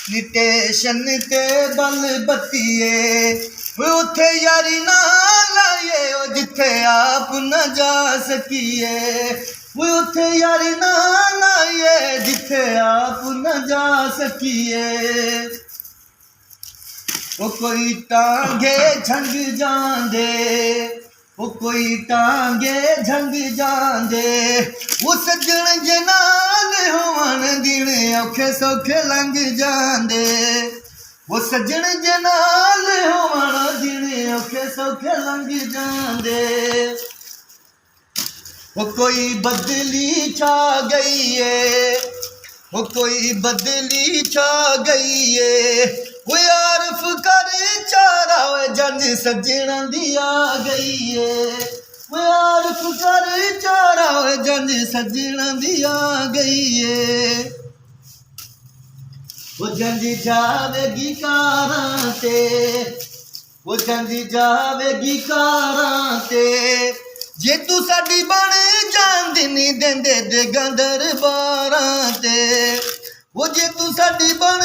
station ते बल बत्तीए उत्थे यारी ना लाइए जिथे आप न जा सकिए उत्थे यारी ना लाइए जिथे आप न जा सकिए वो कोई टांगे झंग जांदे वो कोई टांगे झंग जांदे वो सजण जे नाल होवन दिन औखे सौखे लंघ जांदे वो सजण जे नाल होवन दिन औखे सौखे लंघ जांदे वो कोई बदली छा गई है वो कोई बदली छा गई है वो आरफ कर चारा जंज सजना दी आ गई है वो आरफ कर चारा जंज सजना दी आ गई है वो जंज जावेगी कारां ते वो जंज जावेगी कारां ते जे तू साडी बन जांदी नहीं देंदे देगां दरबारां ते वो जे तू साडी बन